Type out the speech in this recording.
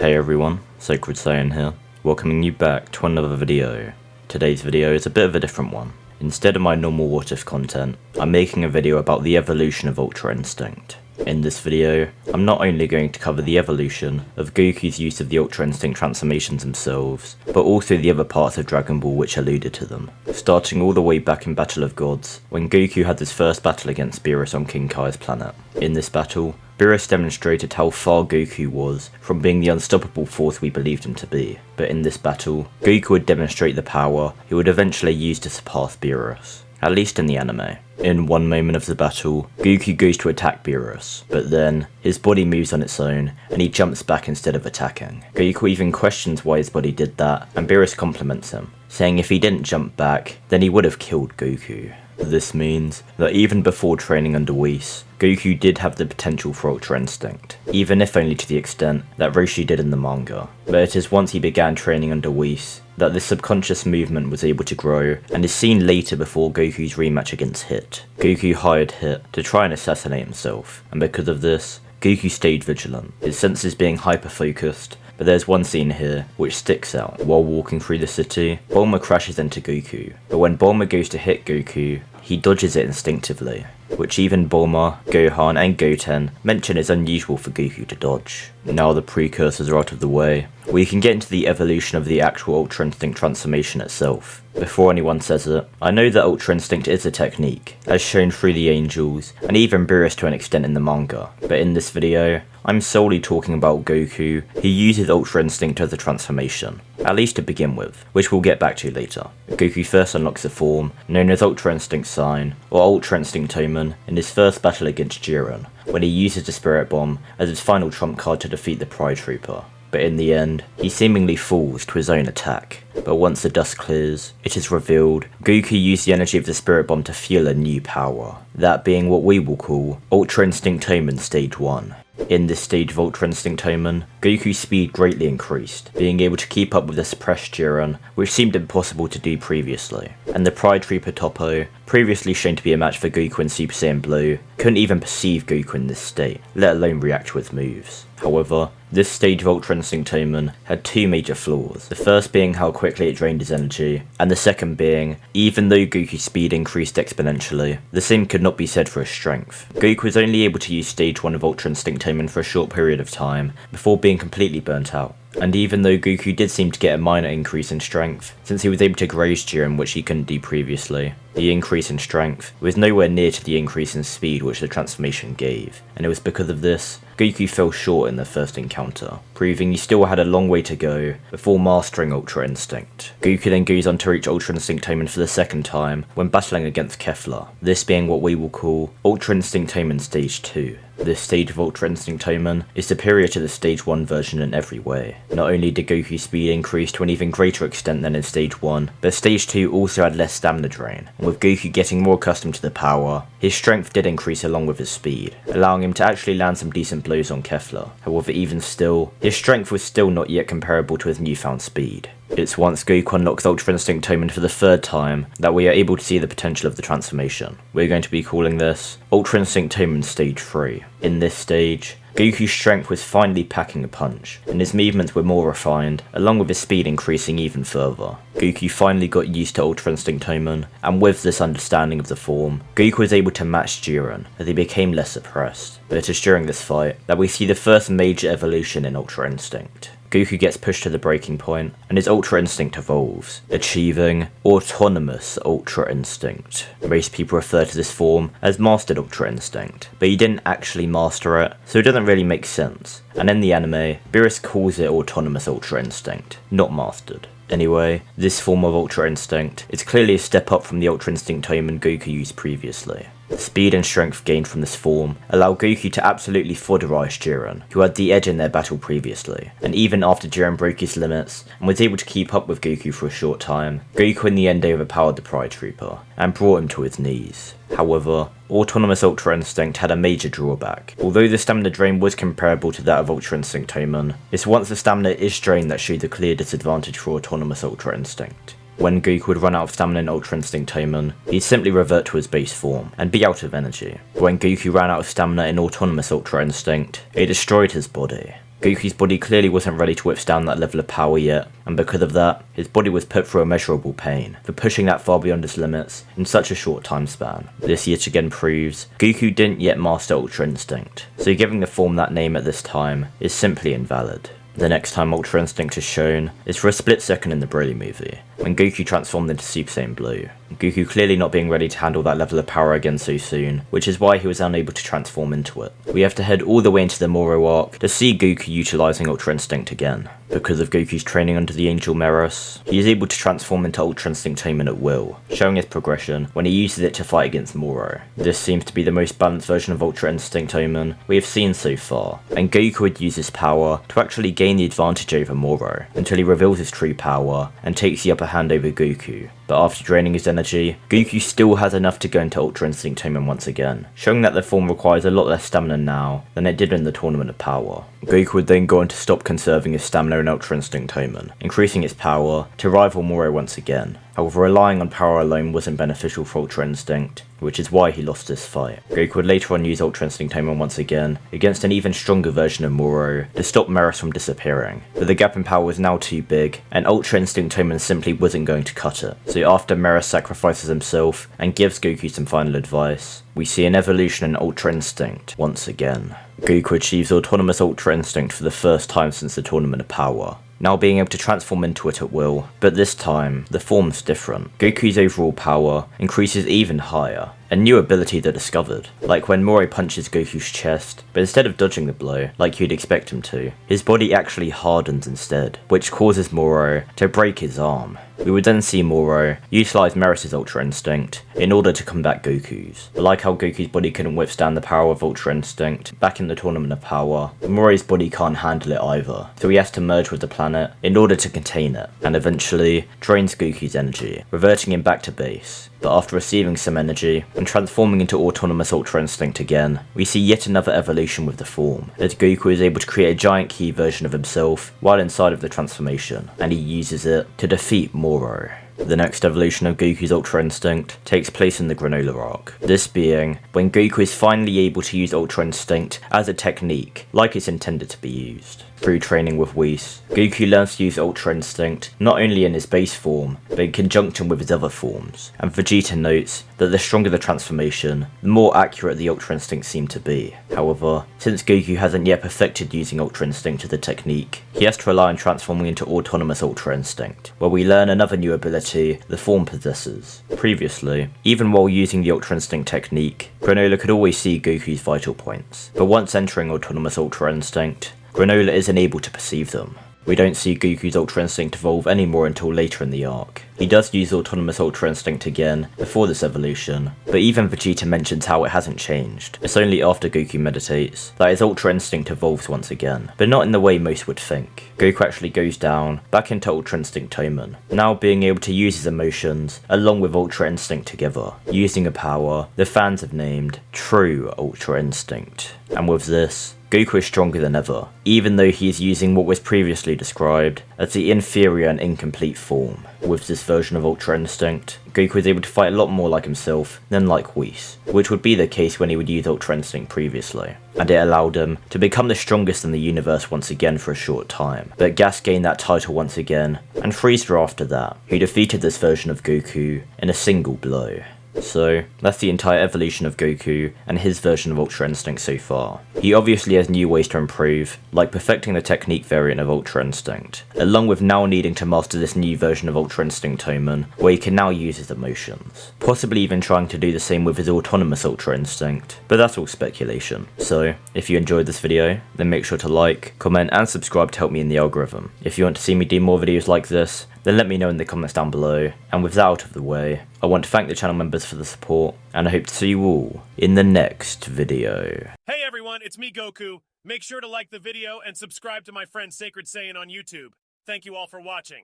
Hey everyone, Sacred Saiyan here, welcoming you back to another video. Today's video is a bit of a different one. Instead of my normal what if content, I'm making a video about the evolution of Ultra Instinct. In this video, I'm not only going to cover the evolution of Goku's use of the Ultra Instinct transformations themselves, but also the other parts of Dragon Ball which alluded to them, starting all the way back in Battle of Gods, when Goku had his first battle against Beerus on King Kai's planet. In this battle, Beerus demonstrated how far Goku was from being the unstoppable force we believed him to be, but in this battle, Goku would demonstrate the power he would eventually use to surpass Beerus, at least in the anime. In one moment of the battle, Goku goes to attack Beerus, but then, his body moves on its own, and he jumps back instead of attacking. Goku even questions why his body did that, and Beerus compliments him, saying if he didn't jump back, then he would have killed Goku. This means that even before training under Whis, Goku did have the potential for Ultra Instinct, even if only to the extent that Roshi did in the manga. But it is once he began training under Whis that this subconscious movement was able to grow, and is seen later before Goku's rematch against Hit. Goku hired Hit to try and assassinate himself, and because of this, Goku stayed vigilant, his senses being hyper-focused. But there's one scene here which sticks out. While walking through the city, Bulma crashes into Goku, but when Bulma goes to hit Goku, he dodges it instinctively, which even Bulma, Gohan and Goten mention is unusual for Goku to dodge. Now the precursors are out of the way, we can get into the evolution of the actual Ultra Instinct transformation itself. Before anyone says it, I know that Ultra Instinct is a technique, as shown through the Angels, and even Beerus to an extent in the manga, but in this video, I'm solely talking about Goku, who uses Ultra Instinct as a transformation, at least to begin with, which we'll get back to later. Goku first unlocks a form known as Ultra Instinct Sign, or Ultra Instinct Toman, in his first battle against Jiren, when he uses the Spirit Bomb as his final trump card to defeat the Pride Trooper. But in the end, he seemingly falls to his own attack. But once the dust clears, it is revealed Goku used the energy of the Spirit Bomb to fuel a new power, that being what we will call Ultra Instinct Toman Stage 1. In this stage of Ultra Instinct Toman, Goku's speed greatly increased, being able to keep up with the suppressed Jiren, which seemed impossible to do previously, and the Pride Trooper Toppo, previously shown to be a match for Goku in Super Saiyan Blue, couldn't even perceive Goku in this state, let alone react to his moves. However, this stage of Ultra Instinct Toman had two major flaws, the first being how quickly it drained his energy, and the second being, even though Goku's speed increased exponentially, the same could not be said for his strength. Goku was only able to use stage 1 of Ultra Instinct Toman for a short period of time, before being completely burnt out. And even though Goku did seem to get a minor increase in strength, since he was able to graze Jiren which he couldn't do previously, the increase in strength was nowhere near to the increase in speed which the transformation gave, and it was because of this, Goku fell short in their first encounter, proving he still had a long way to go before mastering Ultra Instinct. Goku then goes on to reach Ultra Instinct Toman for the second time when battling against Kefla, this being what we will call Ultra Instinct Toman Stage 2. This stage of Ultra Instinct Toman is superior to the Stage 1 version in every way. Not only did Goku's speed increase to an even greater extent than in Stage 1, but Stage 2 also had less stamina drain, and with Goku getting more accustomed to the power, his strength did increase along with his speed, allowing him to actually land some decent blows on Kefla. However, even still, his strength was still not yet comparable to his newfound speed. It's once Goku unlocks Ultra Instinct Toman for the third time that we are able to see the potential of the transformation. We're going to be calling this Ultra Instinct Toman Stage 3. In this stage, Goku's strength was finally packing a punch, and his movements were more refined, along with his speed increasing even further. Goku finally got used to Ultra Instinct Toman, and with this understanding of the form, Goku was able to match Jiren, as he became less suppressed. But it is during this fight that we see the first major evolution in Ultra Instinct. Goku gets pushed to the breaking point, and his Ultra Instinct evolves, achieving Autonomous Ultra Instinct. Most people refer to this form as Mastered Ultra Instinct, but he didn't actually master it, so it doesn't really make sense, and in the anime, Beerus calls it Autonomous Ultra Instinct, not Mastered. Anyway, this form of Ultra Instinct is clearly a step up from the Ultra Instinct Toman Goku used previously. The speed and strength gained from this form allow Goku to absolutely fodderize Jiren, who had the edge in their battle previously, and even after Jiren broke his limits and was able to keep up with Goku for a short time, Goku in the end overpowered the Pride Trooper, and brought him to his knees. However, Autonomous Ultra Instinct had a major drawback. Although the stamina drain was comparable to that of Ultra Instinct Toman, it's once the stamina is drained that shows a clear disadvantage for Autonomous Ultra Instinct. When Goku would run out of stamina in Ultra Instinct Toman, he'd simply revert to his base form, and be out of energy. But when Goku ran out of stamina in Autonomous Ultra Instinct, it destroyed his body. Goku's body clearly wasn't ready to withstand that level of power yet, and because of that, his body was put through immeasurable pain for pushing that far beyond his limits in such a short time span. This yet again proves Goku didn't yet master Ultra Instinct, so giving the form that name at this time is simply invalid. The next time Ultra Instinct is shown is for a split second in the Broly movie, when Goku transformed into Super Saiyan Blue. Goku clearly not being ready to handle that level of power again so soon, which is why he was unable to transform into it. We have to head all the way into the Moro Arc to see Goku utilising Ultra Instinct again. Because of Goku's training under the Angel Meros, he is able to transform into Ultra Instinct Toman at will, showing his progression when he uses it to fight against Moro. This seems to be the most balanced version of Ultra Instinct Toman we have seen so far, and Goku would use his power to actually gain the advantage over Moro, until he reveals his true power and takes the upper hand over Goku. But after draining his energy, Goku still has enough to go into Ultra Instinct Toman once again, showing that the form requires a lot less stamina now than it did in the Tournament of Power. Goku would then go on to stop conserving his stamina in Ultra Instinct Toman, increasing its power to rival Moro once again. However, relying on power alone wasn't beneficial for Ultra Instinct, which is why he lost this fight. Goku would later on use Ultra Instinct Toman once again against an even stronger version of Moro to stop Meros from disappearing, but the gap in power was now too big, and Ultra Instinct Toman simply wasn't going to cut it. So after Meros sacrifices himself and gives Goku some final advice, we see an evolution in Ultra Instinct once again. Goku achieves autonomous Ultra Instinct for the first time since the Tournament of Power, now being able to transform into it at will, but this time, the form's different. Goku's overall power increases even higher, a new ability they're discovered, like when Moro punches Goku's chest, but instead of dodging the blow, like you'd expect him to, his body actually hardens instead, which causes Moro to break his arm. We would then see Moro utilise Meros' Ultra Instinct in order to combat Goku's. Like how Goku's body couldn't withstand the power of Ultra Instinct back in the Tournament of Power, Moro's body can't handle it either, so he has to merge with the planet in order to contain it, and eventually drains Goku's energy, reverting him back to base. But after receiving some energy and transforming into autonomous Ultra Instinct again, we see yet another evolution with the form, as Goku is able to create a giant key version of himself while inside of the transformation, and he uses it to defeat Moro. The next evolution of Goku's Ultra Instinct takes place in the Granola Arc, this being when Goku is finally able to use Ultra Instinct as a technique, like it's intended to be used. Through training with Whis, Goku learns to use Ultra Instinct not only in his base form, but in conjunction with his other forms, and Vegeta notes that the stronger the transformation, the more accurate the Ultra Instinct seemed to be. However, since Goku hasn't yet perfected using Ultra Instinct as a technique, he has to rely on transforming into autonomous Ultra Instinct, where we learn another new ability the form possesses. Previously, even while using the Ultra Instinct technique, Granola could always see Goku's vital points, but once entering autonomous Ultra Instinct, Granola isn't able to perceive them. We don't see Goku's Ultra Instinct evolve anymore until later in the arc. He does use autonomous Ultra Instinct again before this evolution, but even Vegeta mentions how it hasn't changed. It's only after Goku meditates that his Ultra Instinct evolves once again, but not in the way most would think. Goku actually goes down back into Ultra Instinct Toman, now being able to use his emotions along with Ultra Instinct together, using a power the fans have named True Ultra Instinct. And with this, Goku is stronger than ever, even though he is using what was previously described as the inferior and incomplete form. With this version of Ultra Instinct, Goku is able to fight a lot more like himself than like Whis, which would be the case when he would use Ultra Instinct previously, and it allowed him to become the strongest in the universe once again for a short time. But Gas gained that title once again, and Frieza after that, who defeated this version of Goku in a single blow. So, that's the entire evolution of Goku and his version of Ultra Instinct so far. He obviously has new ways to improve, like perfecting the technique variant of Ultra Instinct, along with now needing to master this new version of Ultra Instinct Toman, where he can now use his emotions. Possibly even trying to do the same with his autonomous Ultra Instinct, but that's all speculation. So, if you enjoyed this video, then make sure to like, comment and subscribe to help me in the algorithm. If you want to see me do more videos like this, then let me know in the comments down below, and with that out of the way, I want to thank the channel members for the support, and I hope to see you all in the next video. Hey everyone, it's me Goku. Make sure to like the video and subscribe to my friend Sacred Saiyan on YouTube. Thank you all for watching.